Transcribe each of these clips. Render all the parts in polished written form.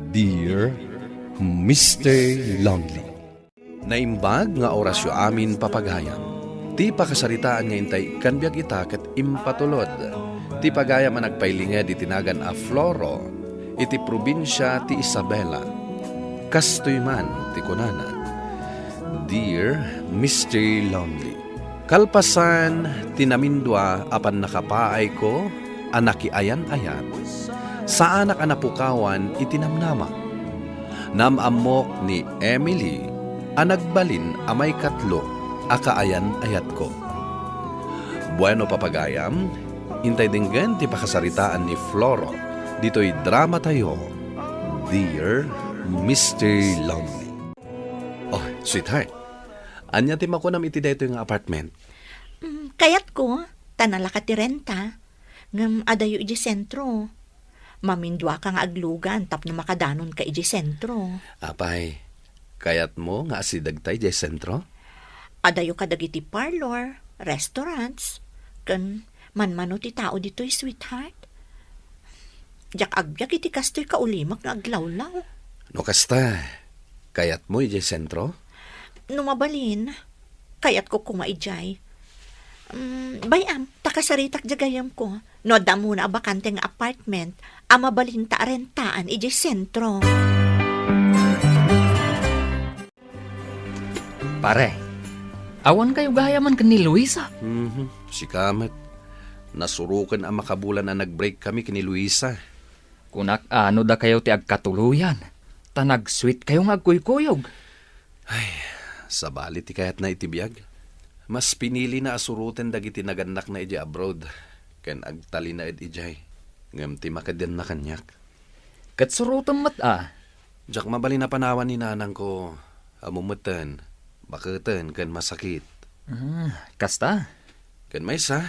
Dear Mr. Lonely, naimbag nga orasyo amin papagayam. Ti pakasaritaan nga intay kanbiag ita ket impatulod. Ti pagayam ang nagpailinga di tinagan a Floro, iti probinsya ti Isabela. Kastoy man ti kunana. Dear Mr. Lonely, kalpasan tinamindwa apan nakapaay ko anakiayan-ayan. Sa anak anapukawan itinamnama. Namamok ni Emily anagbalin amay katlo akaayan-ayat ko. Bueno papagayam, intay dinggan ti pakasaritaan ni Floro. Dito'y drama tayo. Dear Mr. Lonely. Oh, sweetheart. Anya ti makunam iti dayto yung apartment. Kayat ko, tanala ka ti renta. Ngam adayo iji sentro. Mamindwa ka nga aglugan tap na makadanon ka iji sentro. Apay, kayat mo nga asidag tayo di sentro? Adayo ka dagiti parlor, restaurants, kan manmano ti tao dito'y sweetheart. Jak agbyag iti kastoy kaulimak nga aglawlaw. No kasta, kayat mo iji sentro? Numabalin, kayat ko kumaijay. Bayam, takasaritak jagayam ko. No da muna abakante nga apartment, amabalin ta rentaan iji sentro. Pare, awan kayo gayaman ka ni Luisa. Si Kamet. Nasurukan ang makabulan na nag-break kami kini Luisa. Kunak ano da kayo ti agkatuluyan. Tanag-sweet kayong agkuykuyog. Sa balit ti kayat na itibiyag. Mas pinili na asurutin dagiti naganak na iji abroad. Ken agtali na ijay. Ngam ti makadyan na kanyak. Katsurutan mat Jak mabali na panawan ni nanang ko. Amumutan, bakatan, ken masakit. Kasta? Ken maysa,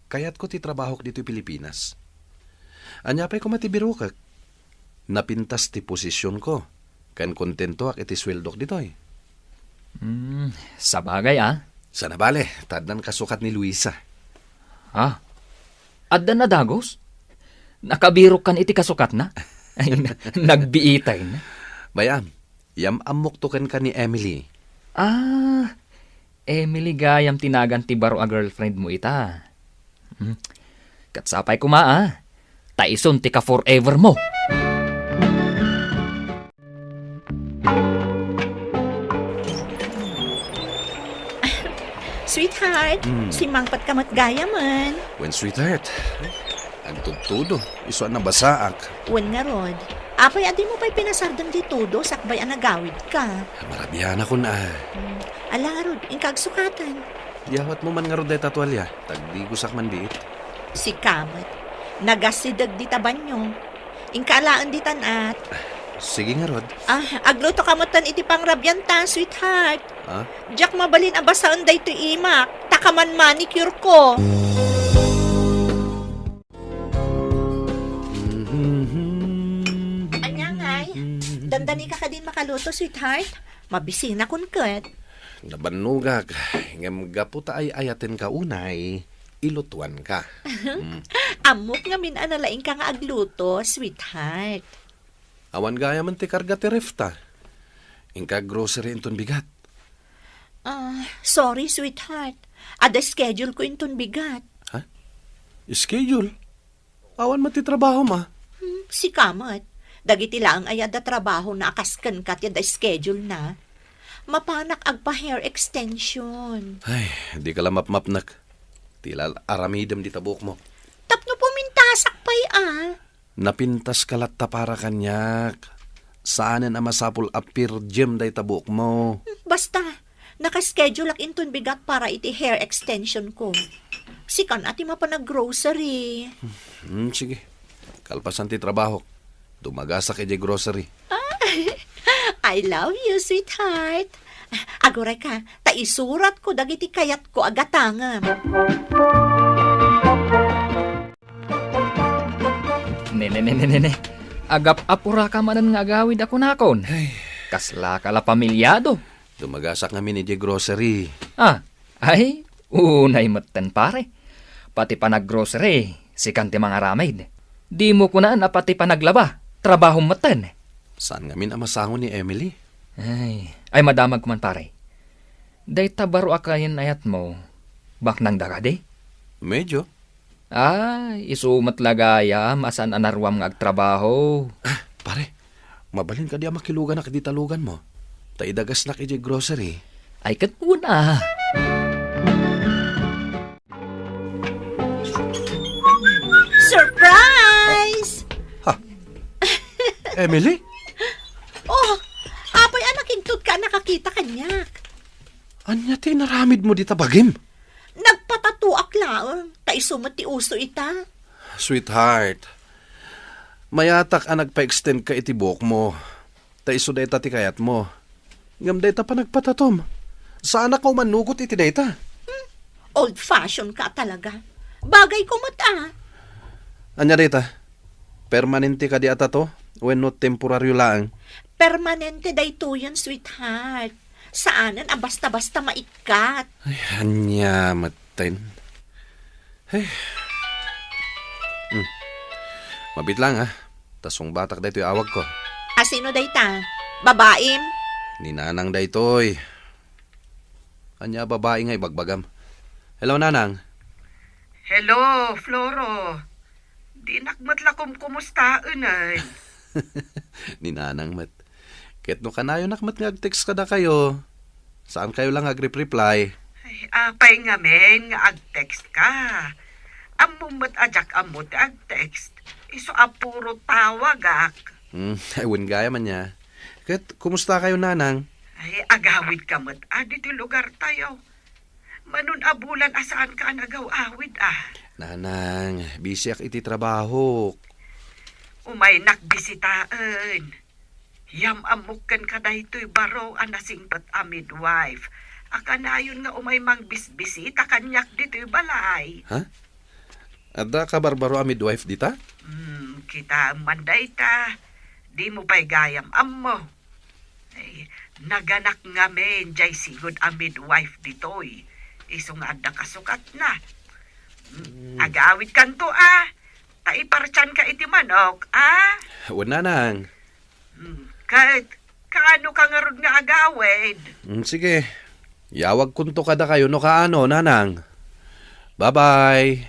kayat ko ti trabaho dito Pilipinas. Anyapay ko matibiro kak. Napintas ti posisyon ko. Ken kontento ak iti sweldok ditoy. Sabagay Sana bale, tadnan kasukat ni Luisa. Adda na dagos? Nakabiro kan iti kasukat na? Ay, nagbiitay na. Bayam, yam amok to ken ka ni Emily. Emily gayam tinagan ti baro a girlfriend mo ita. Katsapay kuma taison ti ka forever mo. Sweetheart, si Mangpat kamat gayaman. When sweetheart, agtudtudo, isuan na basaak. Wen nga rod, apay adi mo pa'y pinasardang di todo, sakbay ang nagawid ka. Marabihan ako na. Ala rod, ingkag sukatan. Yawat mo man nga rod deta tuwalya, tagdigusak man diit. Si Kamat, nagasidag di tabanyo. Ingkaalaan di tanat. Sige nga rod. Agluto kamatan iti pangrabyan ta, sweetheart. Jak mabalin abasaan day to imak, takaman manicure ko. Anyangay, dandani ka din makaluto, sweetheart. Mabisina kun ket. Nabanugag, ngam gaputa ay ayatin ka unay, ilutuan ka. Amok nga minanalaing ka nga agluto, sweetheart. Awan gaya man ti karga ti refta. Ingka grocery inton bigat. Sorry, sweetheart. Ada schedule ko inton bigat. Schedule? Awan man ti trabaho ma. Si Kamat, dagiti lang ay ada trabaho na akaskan kat yada schedule na. Mapanak agpa hair extension. Ay, di ka lang mapmapnak. Tila aramidem di tabuk mo. Tapno pumintasak pa'y Napintas kalat para kanyak. Saanan ang masapul apir gym day tabuk mo. Basta, nakaschedule ak inton bigat para iti hair extension ko. Sikan ati mapanag-grocery. Sige. Kalpasan ti trabaho. Dumagasak iti grocery. I love you, sweetheart. Agoray ka, taisurat ko dagiti kayat ko agatangam. Nene. Agap-apura ka manan nga agawid ako nakon. Kasla kala pamilyado. Dumagasak namin iti grocery. Ay, unay matan pare. Pati pa nag-grocery, si kanti mga ramid. Di mo ko na pati pa naglaba. trabaho matan. Saan ngamin ang masangon ni Emily? Ay madamag ko man pare. Day tabaro akayin ayat mo. Bak nang dagade? Medyo. Isumat lagaya, masan anarwam nga agtrabaho. Pare, mabalin ka di makilugan na kaditalugan mo. Taidagas na kiji grocery. Ay katuna. Surprise! Emily? Oh, apay anaking tut ka nakakita kanyak. Anya ti naramid mo di tabagim? Nagpatatuak laang, taisumat ti uso ita. Sweetheart, mayatak ang nagpa-extend ka itibok mo. Taiso da ita ti kayat mo. Ngam da ita pa nagpatatom. Saan ka manugot iti da ita? Old-fashioned ka talaga. Bagay ko mata. Anya da ita? Permanente ka di ata to? When not temporaryo lang? Permanente dayto yan, sweetheart. Saanan basta-basta maikat. Ay, anya matin. Hey. Mabit lang Tasong batak da ito yung awag ko. Asino dayta? Babaim? Ninanang da ito'y. Anya babae nga ibagbagam. Hello, Nanang. Hello, Floro. Di nakmatlakom kumustaan ay. Ninanang mat. Ket no kanayo nakmat nga ag-text ka na kayo. Saan kayo lang ag-reply? Ay, apay nga men nga ag-text ka. Amumot ajak amot ag-text. Iso apuro tawag ak. Ay, gaya man niya. Ket, kumusta kayo, Nanang? Ay, agawid ka mat. Dito lugar tayo. Manun abulan asaan ka nagaw-awid Nanang, busy ak iti trabaho. Umay nakbisitaan. Yam amukan ka na ito'y baro anasingpat a midwife. Akanayon nga umay mang bisbisita kanyak dito'y balay. Adda ka barbaro a midwife dita? Kita manday ta. Di mo pa'y gayam ammo. Ay, naganak nga men, jay sigod a midwife dito'y. Iso nga adda kasukat na. Agawid kanto Taiparchan ka iti manok, Wan, Nanang. Kahit kaano ka nga rod nga agawid. Sige. Yawag kunto kada kayo no kaano, Nanang. Bye-bye.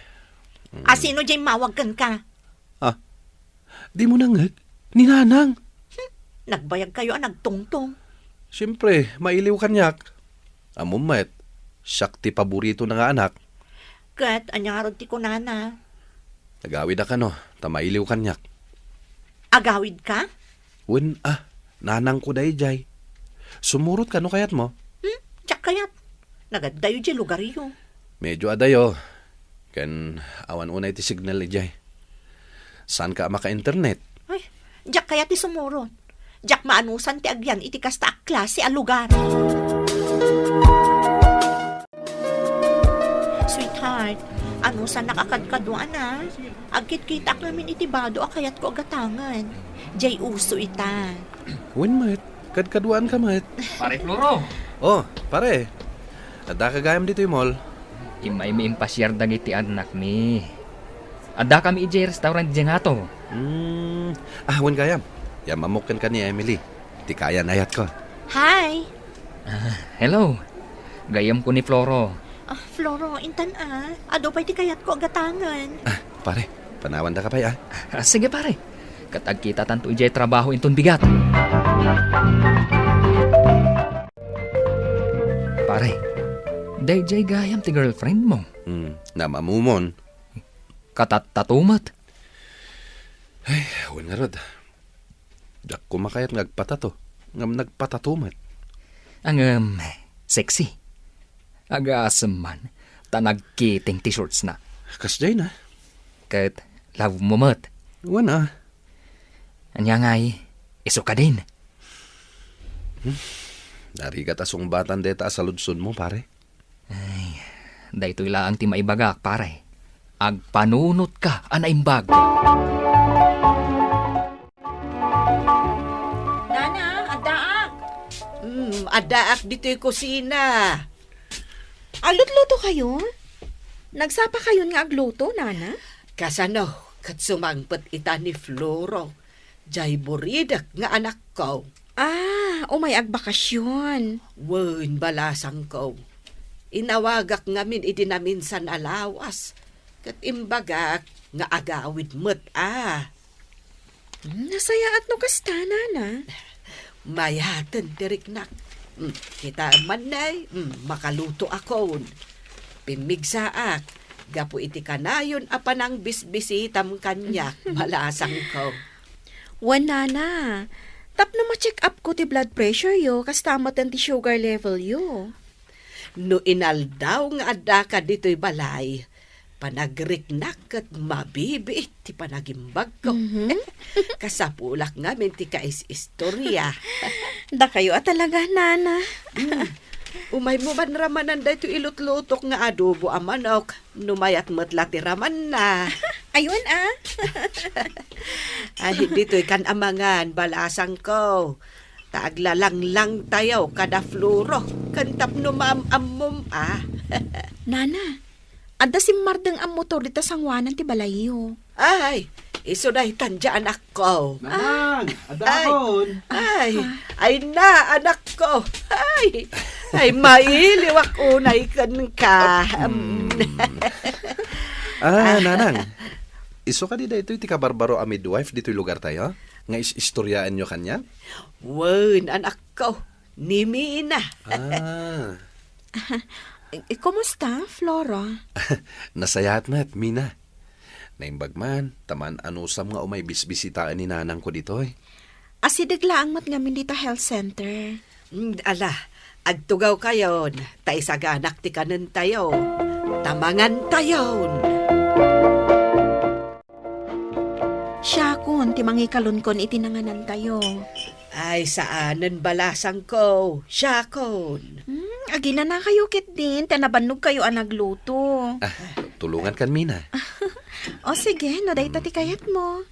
Asino dyan mawagkan ka? Di mo nangag. Ni Nanang. Nagbayag kayo nagtungtong. Siyempre, mailiw kanyak. Amumet. Siyak ti paborito na nga anak. Kat, anyarod ti kunana. Nagawid ka no. Tamailiw kanyak. Agawid ka? Wen, Nanang ko day jay. Sumurot ka no kayat mo. Tsak kayat. Nagadayo dyan lugar iyo. Medyo adayo. Kan awan unay ti signal jay. Saan ka maka-internet? Ay, jak kayat ti sumurot. Jak maanusan ti agyan iti kasta a klase a lugar. Sweetheart, anusan nakakadkaduan Agkit-kita namin itibado akayat ko agatangan. Jay uso ita. Wen, mat. Kadkaduan ka, mat. Pare Floro. Oh, pare. Adda ka gayam dito yung mall. Imay mi impasyar dagiti anak mi. Adda kami ijay restaurant di nga to. Wen gayam. Yamamukan ka ni Emily. Di kaya nayat ko. Hi! Hello. Gayam ko ni Floro. Floro, intan Ado pa'y ti kayat ko agatangan. Pare, panawan da ka pa Sige pare. Katag kita tanto ijay trabaho inton bigat. Pare, dayjay gayam ti girlfriend mo. Namamumon. Katat-tatumat. Ay, wen nga rod. Dak kumakayat ngagpatato. Ngam nagpatatumat. Ang sexy. Agasam man. Tanagkiting t-shirts na. Kasjay na. Kat love mo mat. Wen Anya ngay, iso ka din. Narigat asong batan deta sa ludson mo, pare. Daytoy laang ti maibagak, pare. Agpanunot ka, anaimbag. Nana, adaak. Adaak dito'y kusina. Alutluto kayo? Nagsapa kayo nga agluto, Nana? Kasano, kat sumangpet ita ni Floro. Jay buridak nga anak ko. Umay agbakasyon. Wen balasang ko. Inawagak ngamin idinamin sa alawas. Kat imbagak nga agawid mo't Nasayaat no kasta, nana. Mayatan diriknak. Kita manay, makaluto akon. Pimigsaak, gapu iti kanayon apanang bisbisitam kanya, malasang ko. Wan, nana. Tapno ma-check up ko ti blood pressure yo, kasta matan ti sugar level yo. No inaldaw nga adda ka dito'y balay, panagriknak at mabibi ti panagimbag ko. Kasapulak ngamin ti kais-istorya. Da kayo talaga, nana. Umay mo man ramanan da ito ilutlutok nga adobo a manok, numayat matla ti raman na. Ayun, Ay, dito'y kan amangan, balasang ko. Taaglalang lang tayo, kada fluro, kantap no maam-ammom Nana, adda si Mardeng ang motor dita sangwanan ti balayo. Ay, iso na itandya anak ko. Nanang, Ay na, anak ko. Ay, mailiwak unay kan ka. Nanang. Iso ka di da ito iti kabarbaro a midwife dito'y lugar tayo? Nga istoryaan nyo kanya? Wen, anak ko. Nimi na. Kumusta, Flora? Nasayahat met, Mina. Naimbagman, taman anusam nga umay bisbisitaan ni nanang ko dito'y. Asidagla ang matngamin dita health center. Ala, agtugaw kayon. Taisaganak ti kanan tayo. Tamangan tayon. Siya kun, ti mangikalunkon itinanganan tayo. Ay, saanan balasang ko. Syakon. Agina na kayo kit din, tanabanog kayo ang nagluto. Tulungan kan, Mina. O sige, no day tati kayat mo.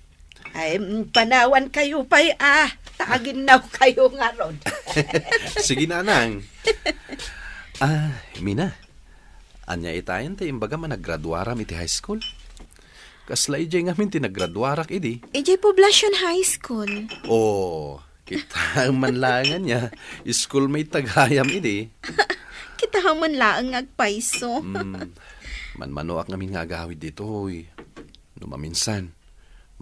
Ay, panawan kayo pa'y taagin na kayo nga ron. Sige, nanang. Mina. Anya itayan tayo imbaga man naggraduaram iti high school. Kasla ijay ngamin tinaggraduarak idi. EJ Poblacion High School. Kita ang manlangan niya. Schoolmate taghayam idi. Kita man laang agpaiso. Manmanuak ngamin nga agawid dito. Numaminsan,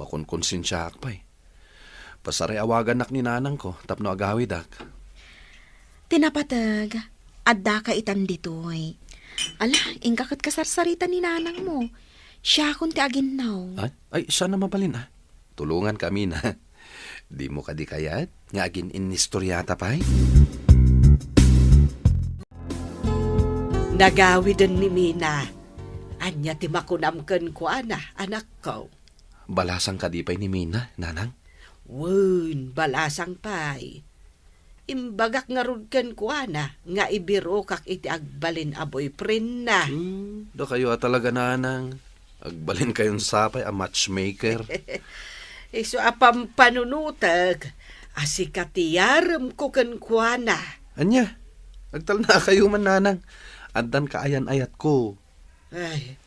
makunkonsensya ak pa'y. Pasaray awagan nak ni nanang ko, tapno agawid ak. Tinapatag, adda ka itan ditoy. Ala, ingkakot kasarsarita ni nanang mo. Siya kung ti aginaw. Ay, siya na mabalin Tulungan kami na. Di mo ka di kayat, nga agin inistoryata pa'y. Nagawidan ni Mina. Anya ti makunamken ko anak ko. Balasang ka di pa'y ni Mina, nanang? Wen, balasang pa'y. Imbagak nga rudken ko nga ibiro kak iti agbalin a boyfriend na. Do kayo talaga nanang. Agbalin kayong sapay a matchmaker. Iso apam panunutag. Asikatiyaram ko ken kuana. Anya, agtal na kayo man nanang. Andan kaayan-ayat ko. Ay,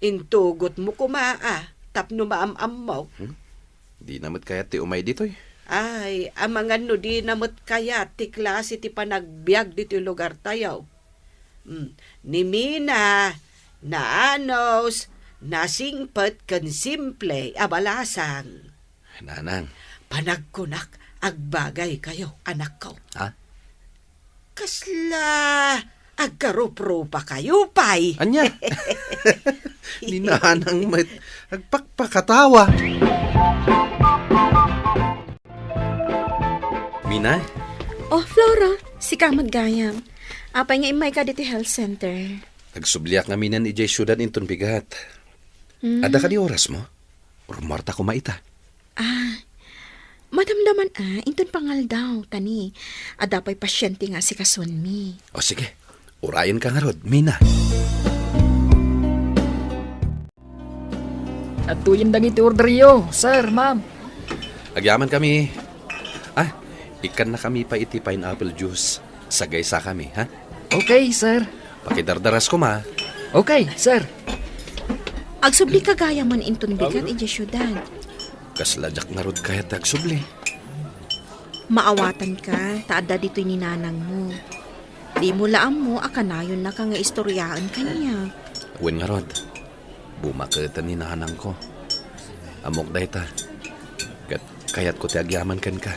intugot mo kumaa. Tapno maam-am mo. Di namat kaya ti umay dito'y. Ay, amangan no di namot kaya ti klase ti panagbiag dito lugar tayo. Ni Mina, na anos, nasingpet kan simple, abalasang. Nanang. Panagkunak, agbagay kayo, anak ko. Ha? Kasla, agkarup-rupa kayo, pay. Anya? Ni nanang may agpakpakatawa. Mina? Oh, Flora, si Kamad Gayam. Apay nga imay ka dito health center. Nagsubliak nga minan ijay syudad inton bigat. Ada ka di oras mo? Urmarta ko maita. Madamdaman inton pangal daw, tani. Ada pa'y pasyente nga si Kasunmi. O sige, urayan ka nga rod, Mina. At tuyin dagiti order yo, sir, ma'am. Agyaman kami. Ikan na kami pa iti pineapple juice. Sagay sa kami, ha? Okay, sir. Pakidardaras ko, ma. Okay, sir. Agsubli ka gaya man inton bigat ije syudad. Kasladyak nga rod kayat agsubli. Maawatan ka, taada dito'y ninanang mo. Di mo laam mo, akanayon na ka nga istoryaan kanya. Wen nga rod, bumakita ni nanang ko. Amok dayta. Kayat ko ti agyaman ken ka.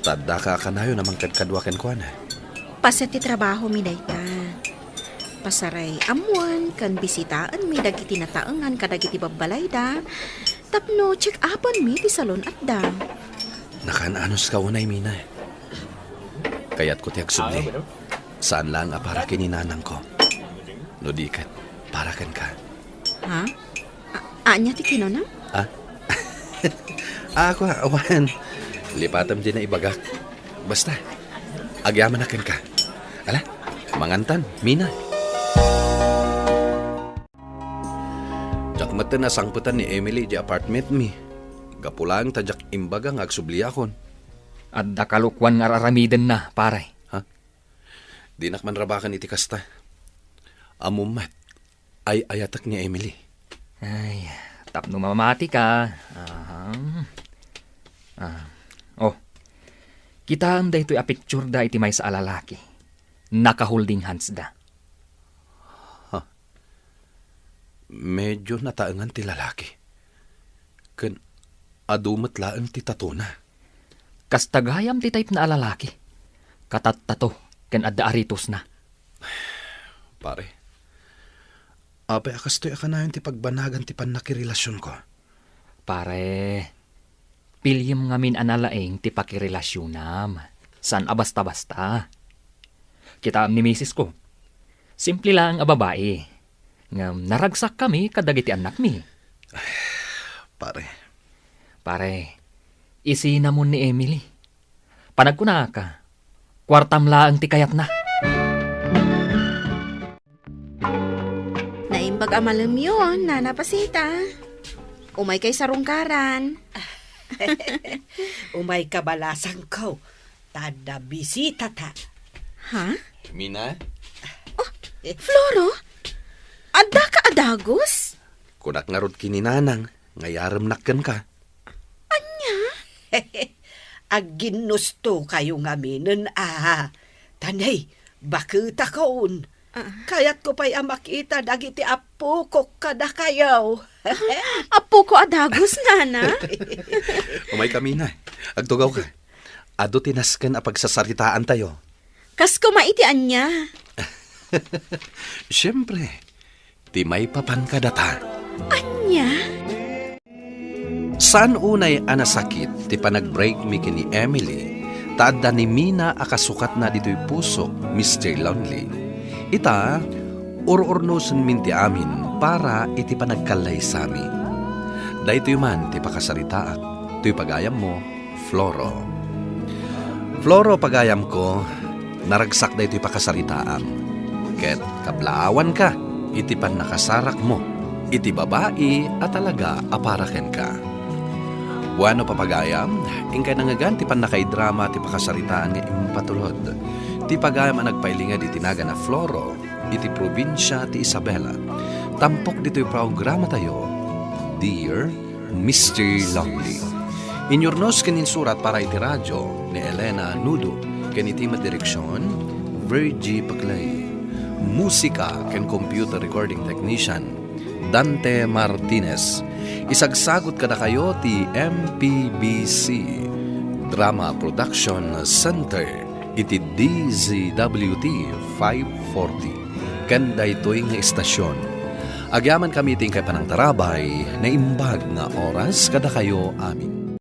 Tadda ka kanayo namang kadkadwaken ko na. Pasat ti trabaho mi dayta. Pasaray amuan, kan bisitaan mi dagiti nataengan kadagiti babbalayda. Tapno check upan mi ti salon at da. Nakananos ka unay, Mina. Kayat ko ti agsubli. Saan lang para kininanang ko. No di kat, para kan ka. Ha? Anya ti kinonam? Ako, awan. Lipatam din na ibagak. Basta, agyaman na kan ka. Ala, mangantan, Mina. Jak mata na sangputan ni Emily di apartment mi. Gapulang tajak imbagang agsubli akon. At dakalukwan nga raramiden na, pare. Di nakman rabakan iti kasta. Amumat ay ayatak ni Emily. Ay, tapno mamati ka. Oh, kita ang daytoy a picture da iti may sa alalaki. Naka-holding hands da. Medyo nataangan ti lalaki. Ken adumatlaan ti tatuna. Kastagayam ti type na alalaki. Katattato, ken adda aritos na. Pare, apay akastoy akanayon ti pagbanagan ti pannakirelasyon ko. Pare, pilyem ngamin analaeng ti pakirelasyon san abasta-basta. Kita ni misis ko. Simple lang a babae. Ngam naragsak kami kadagiti anak mi. Pare, isinamon ni Emily. Panagkuna ka, kwartam laang ti kayat na. Naimbag amalem yun, Nana Pasita. Umay kay sarungkaran. Umay kabalasan ko. Tada bisita ta. Ha? Mina, Floro? Adda ka adagos? kunak nga rod kininanang, ngayaram nakken ka. Agginusto kayo nga minin Tanay, bakita kaon. Kayat ko pa'y makita dagiti apo ko kada kayaw. Apo ko adagos, Nana. Umay ka, Mina. Agtugaw ka. Ado tinasken a pagsasaritaan tayo. Kas kumaitian niya. Siyempre, ti may papankadata. Anya? Saan unay anasakit ti panag-break mi kini Emily, taadda ni Mina akasukat na dito'y puso, Mr. Lonely. Ita, ururnosan min ti amin para iti panagkalay sami. Dahito man ti pakasaritaak, to'y pagayam mo, Floro. Floro pagayam ko, naragsak dahito'y pakasaritaam. Ket kablaawan ka, iti pan nakasarak mo, iti babae at talaga aparaken ka. Buano papagayam, ingkay nangagan ti pan nakaidrama ti pakasaritaan nga impatulod. Ti pagayam ang nagpailinga di tinaga na Floro, iti probinsya ti Isabela. Tampok dito'y programa tayo, Dear Mr. Lonely. Inyornos kanin surat para iti radyo ni Elena Nudo, kaniti madireksyon, Virgie Paclay. Musika ken computer recording technician, Dante Martinez. Isagsagot kada kayo ti MPBC Drama Production Center iti DZWT 540 ken daytoy nga istasyon. Agyaman kami ting kay panang tarabay na imbag nga oras kada kayo amin.